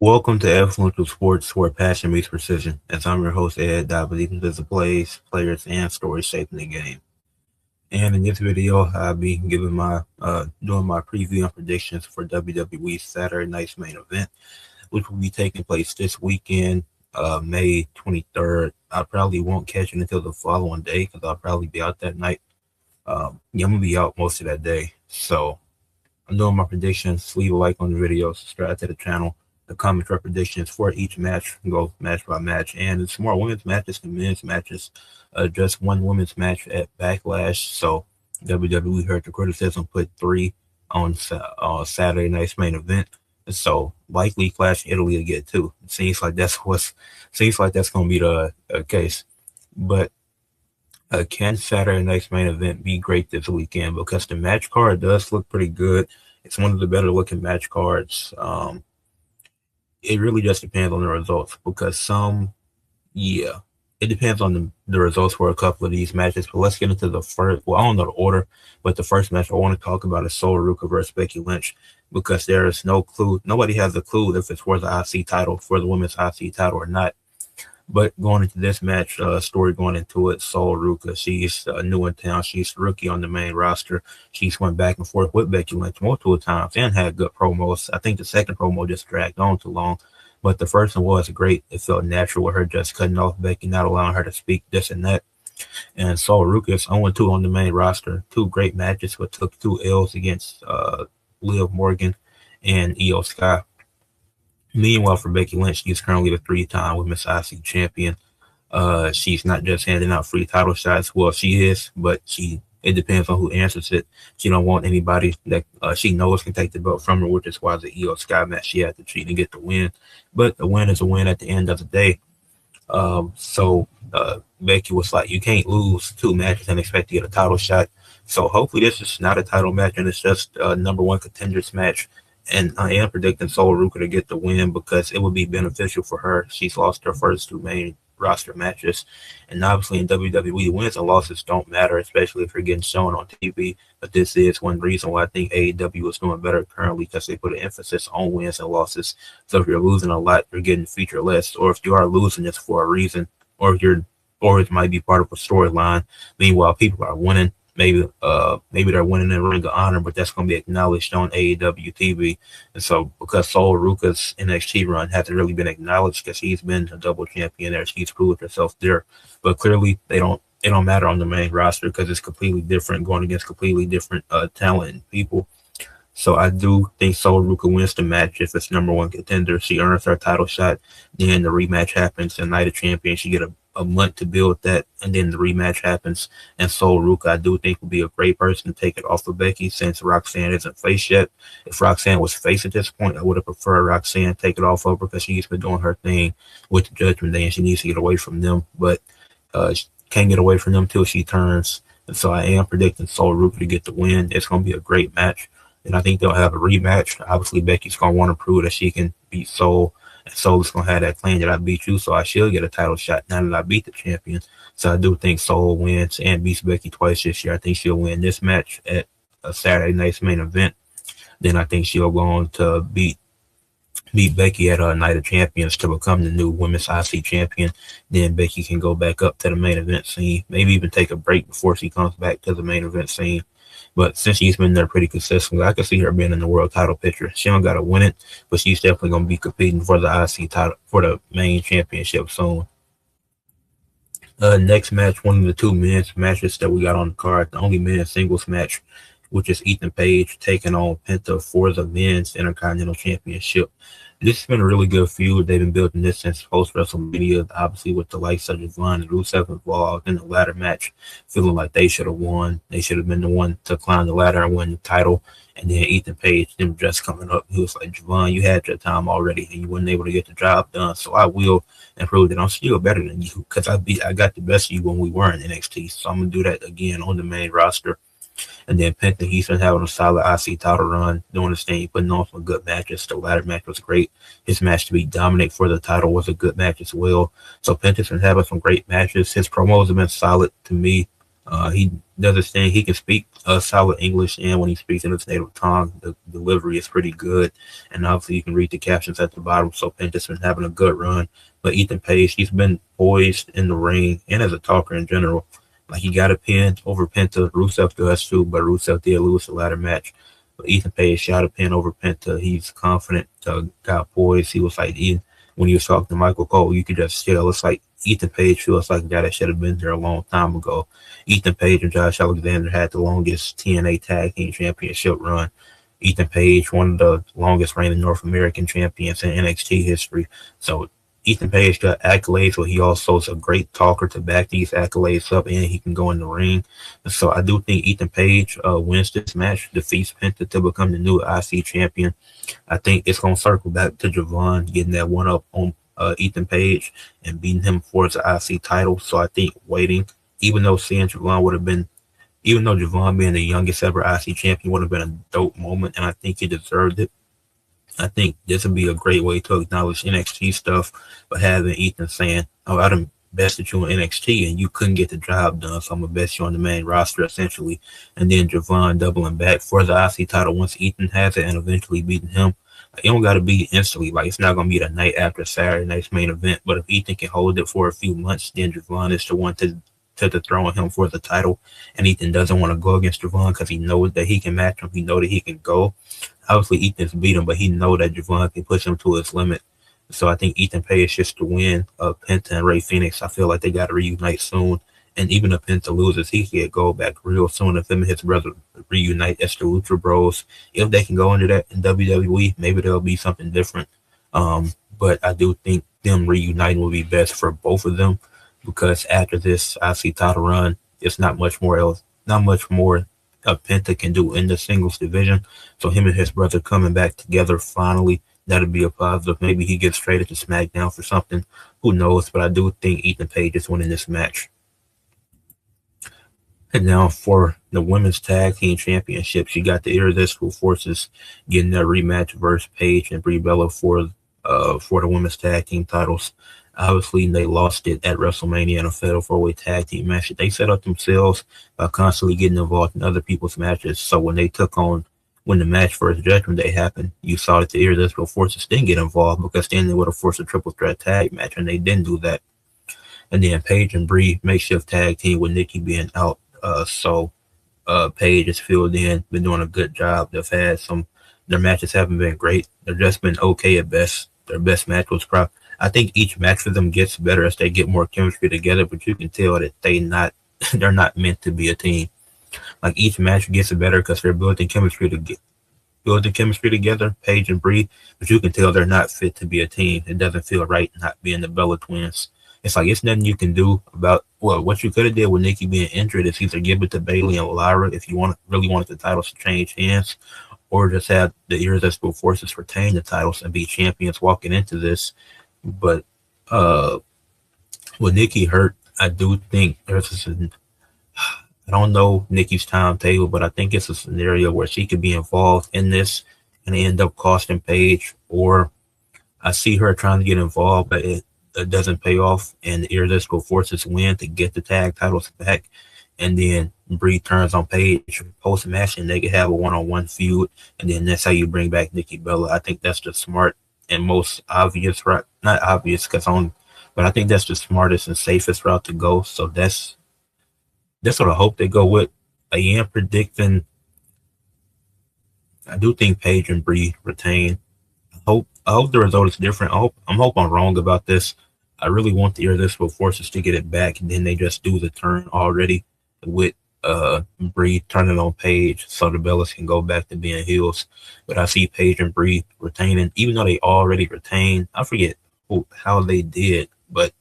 Welcome to Ed Fluential Sports, where passion meets precision. As I'm your host, Ed, I believe in the plays, players, and stories shaping the game. And in this video, I'll be giving my doing my preview and predictions for WWE Saturday Night's main event, which will be taking place this weekend, May 23rd. I probably won't catch it until the following day because I'll probably be out that night. I'm gonna be out most of that day, so I'm doing my predictions. Leave a like on the video, subscribe to the channel. The comments are predictions for each match, go match by match. And it's more women's matches than men's matches. Just one women's match at Backlash. So WWE heard the criticism, put three on Saturday night's main event. So likely Clash Italy to get two. It seems like that's going to be the case. But can Saturday night's main event be great this weekend? Because the match card does look pretty good. It's one of the better looking match cards. It really just depends on the results because it depends on the results for a couple of these matches. But let's get into the first. Well, I don't know the order, but the first match I want to talk about is Sol Ruca versus Becky Lynch because there is no clue. Nobody has a clue if it's for the IC title, for the women's IC title or not. But going into this match, story going into it, Sol Ruca, she's new in town. She's the rookie on the main roster. She's went back and forth with Becky Lynch multiple times and had good promos. I think the second promo just dragged on too long, but the first one was great. It felt natural with her just cutting off Becky, not allowing her to speak this and that. And Sol Ruca is 0-2 on the main roster. Two great matches, but took two L's against Liv Morgan and Io Sky. Meanwhile, for Becky Lynch, she's currently the three-time Women's IC champion. She's not just handing out free title shots. Well, she is, but it depends on who answers it. She don't want anybody that she knows can take the belt from her, which is why the Io Sky match she had to cheat and get the win. But the win is a win at the end of the day. So Becky was like, you can't lose two matches and expect to get a title shot. So hopefully this is not a title match and it's just a number one contenders match. And I am predicting Sol Ruca to get the win because it would be beneficial for her. She's lost her first two main roster matches. And obviously in WWE, wins and losses don't matter, especially if you're getting shown on TV. But this is one reason why I think AEW is doing better currently because they put an emphasis on wins and losses. So if you're losing a lot, you're getting featured less. Or if you are losing, it's for a reason. Or it might be part of a storyline. Meanwhile, people are winning. Maybe they're winning in Ring of Honor, but that's going to be acknowledged on AEW TV. And so because Sol Ruca's NXT run hasn't really been acknowledged because she's been a double champion there, she's proved herself there. But clearly it don't matter on the main roster because it's completely different, going against completely different talent and people. So I do think Sol Ruca wins the match if it's number one contender. She earns her title shot. Then the rematch happens. And Night of Champions, she get a month to build that. And then the rematch happens. And Sol Ruca, I do think, would be a great person to take it off of Becky since Roxanne isn't face yet. If Roxanne was face at this point, I would have preferred Roxanne take it off of her because she's been doing her thing with the Judgment Day and she needs to get away from them. But she can't get away from them till she turns. And so I am predicting Sol Ruca to get the win. It's going to be a great match. And I think they'll have a rematch. Obviously, Becky's going to want to prove that she can beat Sol. And Sol is going to have that claim that I beat you, so I should get a title shot now that I beat the champion. So I do think Sol wins and beats Becky twice this year. I think she'll win this match at a Saturday night's main event. Then I think she'll go on to beat Becky at a Night of Champions to become the new Women's IC champion. Then Becky can go back up to the main event scene, maybe even take a break before she comes back to the main event scene. But since she's been there pretty consistently, I can see her being in the world title picture. She don't got to win it, but she's definitely going to be competing for the IC title, for the main championship soon. Next match, one of the two men's matches that we got on the card, the only men's singles match, which is Ethan Page taking on Penta for the men's Intercontinental Championship. This has been a really good feud. They've been building this since post-WrestleMania, obviously with the likes of Javon and Rusev involved in the ladder match, feeling like they should have won. They should have been the one to climb the ladder and win the title. And then Ethan Page, them just coming up, he was like, Javon, you had your time already, and you weren't able to get the job done. So I will improve that I'm still better than you because I got the best of you when we were in NXT. So I'm going to do that again on the main roster. And then Penta, he's been having a solid IC title run, doing his thing, putting on some good matches. The ladder match was great. His match to be dominant for the title was a good match as well. So Penta's been having some great matches. His promos have been solid to me. He does his thing. He can speak solid English, and when he speaks in his native tongue, the delivery is pretty good. And obviously, you can read the captions at the bottom. So Penta's been having a good run. But Ethan Page, he's been poised in the ring and as a talker in general. Like he got a pin over Penta. Rusev does too, but Rusev did lose the latter match. But Ethan Page shot a pin over Penta. He's confident, got poised. He was like, when he was talking to Michael Cole, you could just tell. It's like Ethan Page feels like a guy that should have been there a long time ago. Ethan Page and Josh Alexander had the longest TNA Tag Team Championship run. Ethan Page, one of the longest reigning North American champions in NXT history. So Ethan Page got accolades, but he also is a great talker to back these accolades up, and he can go in the ring. And so I do think Ethan Page wins this match, defeats Penta to become the new IC champion. I think it's going to circle back to Javon getting that one up on Ethan Page and beating him for the IC title. So I think waiting, even though Javon being the youngest ever IC champion would have been a dope moment, and I think he deserved it. I think this would be a great way to acknowledge NXT stuff, but having Ethan saying, "Oh, I done bested you in NXT and you couldn't get the job done, so I'm gonna best you on the main roster," essentially. And then Javon doubling back for the IC title once Ethan has it and eventually beating him. You don't got to beat instantly. Like it's not gonna be the night after Saturday night's main event. But if Ethan can hold it for a few months, then Javon is the one to dethrone him for the title. And Ethan doesn't want to go against Javon because he knows that he can match him. He knows that he can go. Obviously, Ethan's beat him, but he knows that Javon can push him to his limit. So I think Ethan Page just to win. Penta and Ray Phoenix, I feel like they got to reunite soon. And even if Penta loses, he can go back real soon. If him and his brother reunite as the Lucha Bros, if they can go into that in WWE, maybe there'll be something different. But I do think them reuniting will be best for both of them because after this IC title run, it's not much more Penta can do in the singles division. So him and his brother coming back together finally, that'd be a positive. Maybe he gets traded to SmackDown for something. Who knows? But I do think Ethan Page is winning this match. And now for the Women's Tag Team Championships, you got the Irresistible Forces getting that rematch versus Paige and Brie Bella for the Women's Tag Team titles. Obviously, they lost it at WrestleMania in a Fatal 4-Way Tag Team match that they set up themselves by constantly getting involved in other people's matches. So when the match versus Judgment Day happened, you saw that the Irresistible Forces didn't get involved because then they would have forced a triple threat tag match, and they didn't do that. And then Paige and Brie makeshift tag team with Nikki being out. So Paige is filled in, been doing a good job. Their matches haven't been great. They've just been okay at best. Their best match was I think each match for them gets better as they get more chemistry together, but you can tell that they're not meant to be a team. Like each match gets better because they're building chemistry together, Paige and Brie, but you can tell they're not fit to be a team. It doesn't feel right not being the Bella twins. It's like it's nothing you can do about what you could have did with Nikki being injured is either give it to Bayley and Lyra if you really wanted the titles to change hands, or just have the Irresistible Forces retain the titles and be champions walking into this. But with Nikki hurt, I do think I don't know Nikki's timetable, but I think it's a scenario where she could be involved in this and end up costing Paige, or I see her trying to get involved, but it doesn't pay off, and the Irresistible Forces win to get the tag titles back, and then Brie turns on Paige post-match, and they can have a one-on-one feud, and then that's how you bring back Nikki Bella. I think that's the smart and most obvious route, not obvious but I think that's the smartest and safest route to go. So that's what I hope they go with. I am predicting. I do think Paige and Brie retain. I hope the result is different. I'm wrong about this. I really want the Irresistible Forces to get it back, and then they just do the turn already with Brie turning on Paige so the Bellas can go back to being heels. But I see Paige and Brie retaining, even though they already retained. I forget how they did, but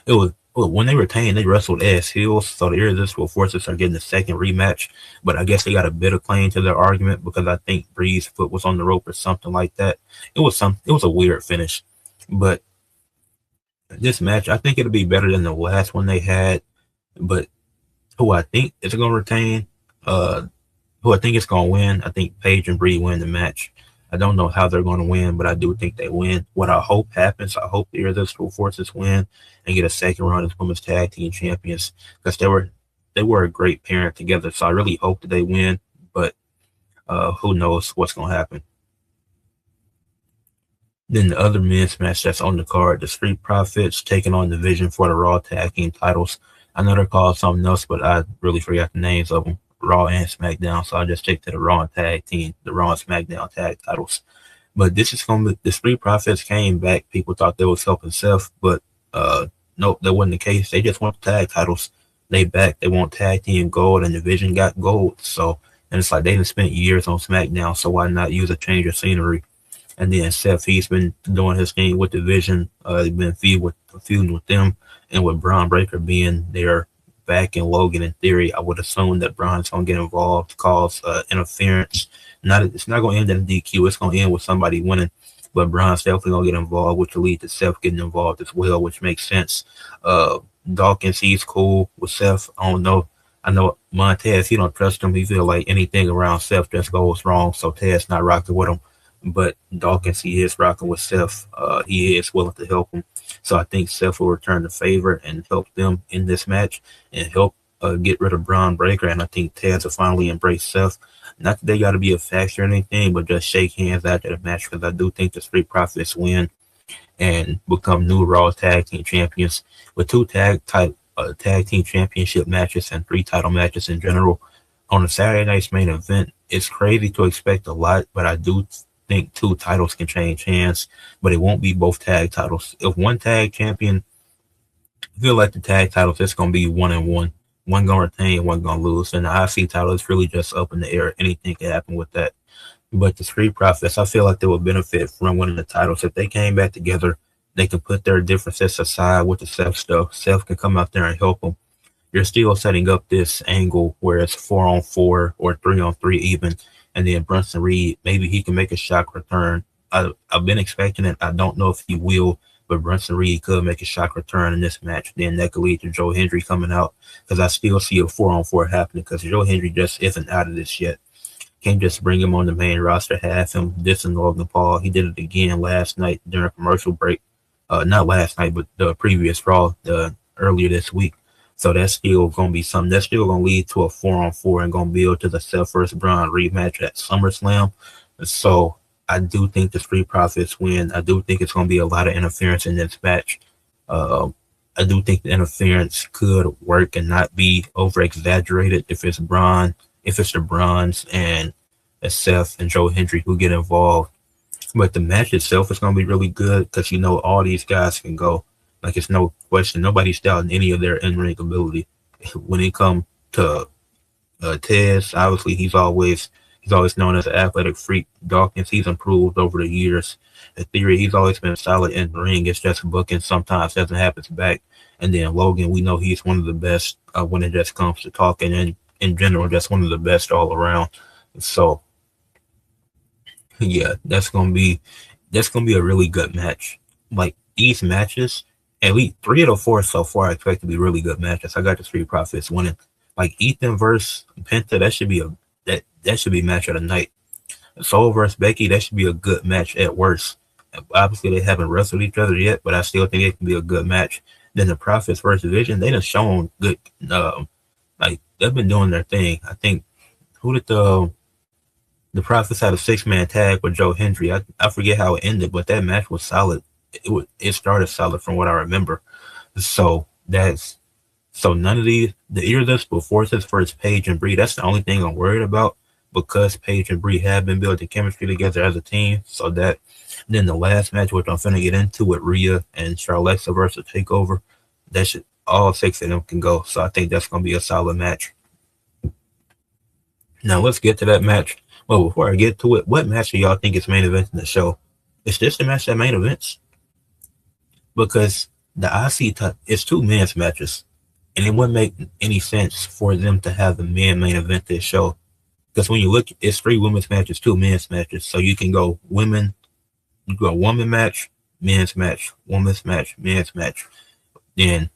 it was when they retained, they wrestled as heels, so the Irresistible Forces are getting the second rematch. But I guess they got a bit of claim to their argument because I think Brie's foot was on the rope or something like that. It was a weird finish, but this match, I think it'll be better than the last one they had. But who I think is going to retain, who I think is going to win, I think Paige and Brie win the match. I don't know how they're going to win, but I do think they win. What I hope happens, I hope the Irresistible Forces win and get a second run as Women's Tag Team Champions, because they were a great pairing together. So I really hope that they win, but who knows what's gonna happen. Then the other men's match that's on the card, the Street Profits taking on Division for the Raw Tag Team titles. I know they're called something else, but I really forgot the names of them, Raw and SmackDown. So I just stick to the Raw and Tag Team, the Raw and SmackDown tag titles. But this is going to be, the Street Profits came back. People thought they was helping Seth, but nope, that wasn't the case. They just want the tag titles. They back. They want tag team gold, and Division got gold. So, and it's like they done spent years on SmackDown, so why not use a change of scenery? And then Seth, he's been doing his thing with Division. He's been feuding with them, and with Braun Breaker being there back in Logan. In theory, I would assume that Braun's gonna get involved, cause interference. It's not gonna end in a DQ. It's gonna end with somebody winning, but Braun's definitely gonna get involved, which will lead to Seth getting involved as well, which makes sense. Dawkins, he's cool with Seth. I don't know. I know Montez, he don't trust him. He feel like anything around Seth just goes wrong, so Ted's not rocking with him. But Dawkins, he is rocking with Seth. He is willing to help him. So I think Seth will return the favor and help them in this match and help get rid of Braun Breaker. And I think Taz will finally embrace Seth. Not that they got to be a faction or anything, but just shake hands after the match, because I do think the Street Profits win and become new Raw Tag Team Champions with two tag team championship matches and 3 title matches in general. On a Saturday night's main event, it's crazy to expect a lot, but I do think 2 titles can change hands, but it won't be both tag titles. If one tag champion, I feel like the tag titles, it's going to be 1-1. One going to retain, one going to lose. And the IC title is really just up in the air. Anything can happen with that. But the Street Profits, I feel like they would benefit from winning the titles. If they came back together, they can put their differences aside with the Seth stuff. Seth can come out there and help them. You're still setting up this angle where it's 4-on-4 or 3-on-3 even. And then Bronson Reed, maybe he can make a shock return. I've been expecting it. I don't know if he will, but Bronson Reed could make a shock return in this match. Then that could lead to Joe Hendry coming out, because I still see a 4-on-4 happening, because Joe Hendry just isn't out of this yet. Can't just bring him on the main roster, have him dissing Logan Paul. He did it again last night during a commercial break. Not last night, but the previous Raw, earlier this week. So that's still going to be something. That's still going to lead to a 4-on-4 and going to build to the Seth vs. Braun rematch at SummerSlam. So I do think the Street Profits win. I do think it's going to be a lot of interference in this match. I do think the interference could work and not be over-exaggerated if it's the Brauns and it's Seth and Joe Hendry who get involved. But the match itself is going to be really good, because all these guys can go. Like, it's no question. Nobody's doubting any of their in-ring ability. When it comes to Tez, obviously he's always known as an athletic freak. Dawkins, he's improved over the years. In theory, he's always been solid in the ring. It's just booking sometimes doesn't happen back. And then Logan, we know he's one of the best when it just comes to talking, and in general, just one of the best all around. So yeah, that's gonna be a really good match. Like, these matches, at least 3 of the 4 so far, I expect to be really good matches. I got the Street Profits winning. Like Ethan versus Penta, that should be that should be match of the night. Soul versus Becky, that should be a good match at worst. Obviously, they haven't wrestled each other yet, but I still think it can be a good match. Then the Profits versus Division, they done shown good. Like, they've been doing their thing. I think who did the Profits had a 6-man tag with Joe Hendry. I forget how it ended, but that match was solid. It started solid from what I remember. So none of the irresistible forces versus Paige and Bree. That's the only thing I'm worried about, because Paige and Bree have been building chemistry together as a team. So that, then the last match, which I'm finna get into with Rhea and Charlexa versus Takeover, that should, all 6 of them can go. So I think that's gonna be a solid match. Now let's get to that match. Well, before I get to it, what match do y'all think is main event in the show? Is this the match that main events? Because the IC it's 2 men's matches, and it wouldn't make any sense for them to have the men main event this show. Because when you look, it's 3 women's matches, 2 men's matches. So you can go woman match, men's match, women's match, men's match, then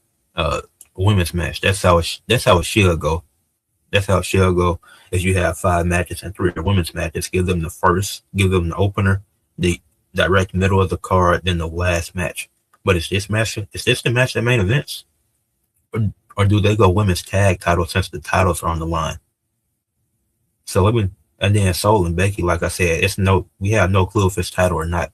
women's match. That's how it should go. That's how it should go. Is you have 5 matches and 3 women's matches. Give them the opener, the direct middle of the card, then the last match. But is this the match that main events? or do they go women's tag title since the titles are on the line? So and then Sol and Becky, like I said, we have no clue if it's title or not.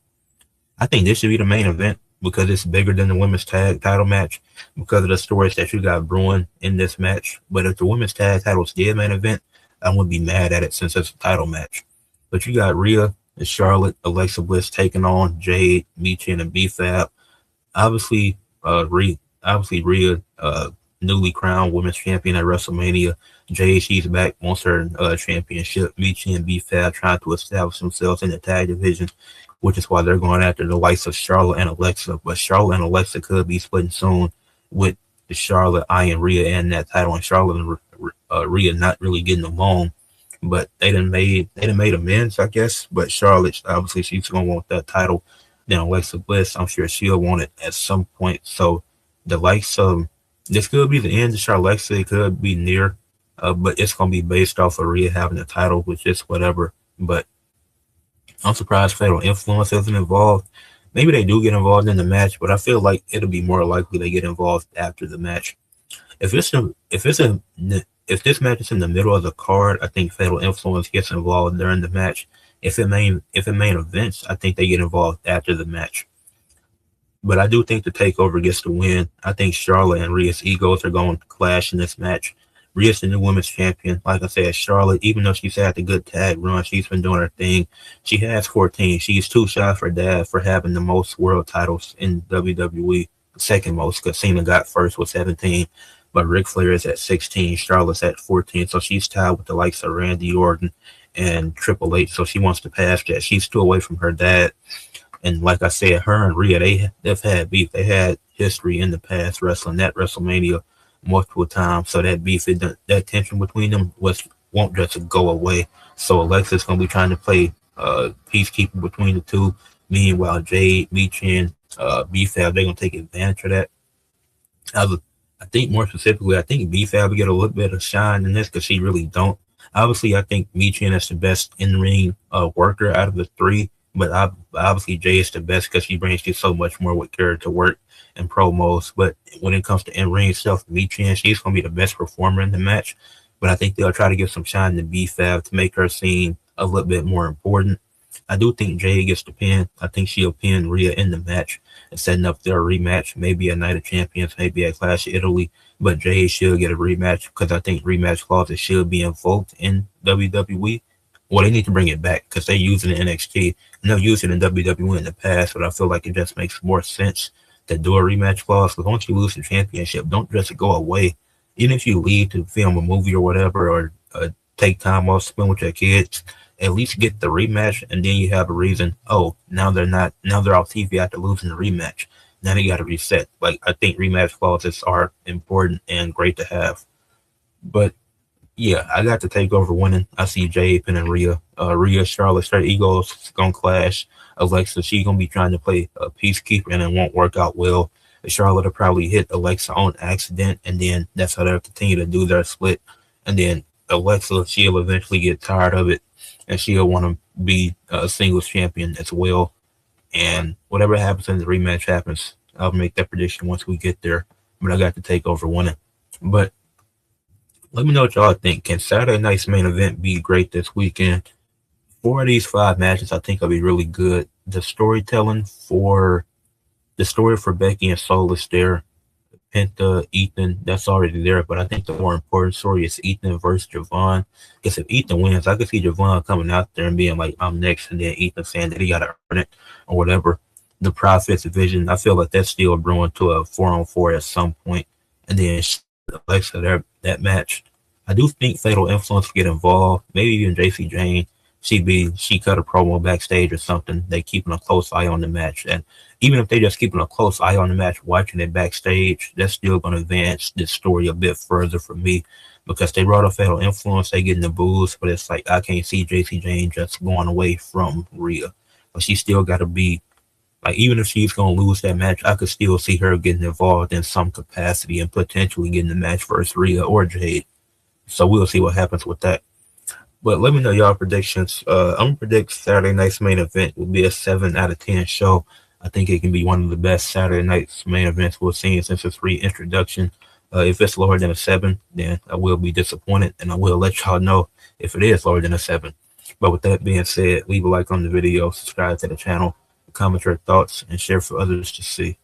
I think this should be the main event because it's bigger than the women's tag title match because of the stories that you got brewing in this match. But if the women's tag titles did main event, I wouldn't be mad at it since it's a title match. But you got Rhea and Charlotte, Alexa Bliss taking on Jade, Michin, and B-Fab. Obviously, Rhea, newly crowned women's champion at WrestleMania. Jade, she's back, wants her championship. Michin and B-Fab trying to establish themselves in the tag division, which is why they're going after the likes of Charlotte and Alexa. But Charlotte and Alexa could be splitting soon with the Charlotte eyeing Rhea and that title, and Charlotte and Rhea not really getting along. But they done made amends, I guess. But Charlotte, obviously, she's gonna want that title. Then Alexa Bliss, I'm sure she'll want it at some point. So the likes of this could be the end of Charlotte. It could be near, but it's gonna be based off of Rhea having the title, which is whatever. But I'm surprised Fatal Influence isn't involved. Maybe they do get involved in the match, but I feel like it'll be more likely they get involved after the match. If this match is in the middle of the card, I think Fatal Influence gets involved during the match. If it main events, I think they get involved after the match. But I do think the Takeover gets the win. I think Charlotte and Rhea's egos are going to clash in this match. Rhea's the new women's champion. Like I said, Charlotte, even though she's had the good tag run, she's been doing her thing. She has 14. She's 2 shots for dad for having the most world titles in WWE. Second most, because Cena got first with 17. But Ric Flair is at 16. Charlotte's at 14. So she's tied with the likes of Randy Orton and Triple H. So she wants to pass that. She's still away from her dad. And like I said, her and Rhea, they've had beef. They had history in the past wrestling at WrestleMania multiple times. So that beef, that tension between them won't just go away. So Alexa's going to be trying to play peacekeeper between the two. Meanwhile, Jade, Michin, B-Fab, they're going to take advantage of that. I think more specifically, I think B-Fab will get a little bit of shine in this because she really don't. Obviously, I think Michin is the best in-ring worker out of the three. But obviously, Jay is the best because she brings you so much more with character work and promos. But when it comes to in-ring stuff, Michin, she's going to be the best performer in the match. But I think they'll try to give some shine to B-Fab to make her seem a little bit more important. I do think Jay gets the pin. I think she'll pin Rhea in the match and setting up their rematch, maybe a Night of Champions, maybe a Clash of Italy. But Jay should get a rematch because I think rematch clauses should be invoked in WWE. Well, they need to bring it back because they use it in NXT and they've used it in WWE in the past, but I feel like it just makes more sense to do a rematch clause because once you lose the championship, don't just go away. Even if you leave to film a movie or whatever or take time off, spend with your kids, at least get the rematch and then you have a reason, now they're off TV after losing the rematch. Now they got to reset. Like, I think rematch clauses are important and great to have. But yeah, I got the Takeover winning. I see Jade pinning Rhea. Rhea, Charlotte, their egos gonna clash. Alexa, she gonna be trying to play a peacekeeper and it won't work out well. Charlotte will probably hit Alexa on accident, and then that's how they'll continue to do their split. And then Alexa, she'll eventually get tired of it, and she'll want to be a singles champion as well. And whatever happens in the rematch happens. I'll make that prediction once we get there. But I got the Takeover winning. But let me know what y'all think. Can Saturday night's main event be great this weekend? 4 of these 5 matches I think will be really good. The story for Becky and Sol is there. Penta, Ethan, that's already there. But I think the more important story is Ethan versus Javon. Because if Ethan wins, I could see Javon coming out there and being like, I'm next. And then Ethan saying that he got to earn it or whatever. The Profits division, I feel like that's still brewing to a 4-on-4 at some point. And then Alexa, that match. I do think Fatal Influence will get involved. Maybe even JC Jane. She cut a promo backstage or something. They keeping a close eye on the match. And even if they just keeping a close eye on the match, watching it backstage, that's still going to advance this story a bit further for me. Because they brought a Fatal Influence, they getting the booze, but it's like I can't see JC Jane just going away from Rhea. But she still got to be, like, even if she's going to lose that match, I could still see her getting involved in some capacity and potentially getting the match versus Rhea or Jade. So we'll see what happens with that. But let me know y'all predictions. I'm going to predict Saturday night's main event will be a 7 out of 10 show. I think it can be one of the best Saturday night's main events we've seen since its reintroduction If it's lower than a 7, then I will be disappointed, and I will let y'all know if it is lower than a 7. But with that being said, leave a like on the video, subscribe to the channel, comment your thoughts, and share for others to see.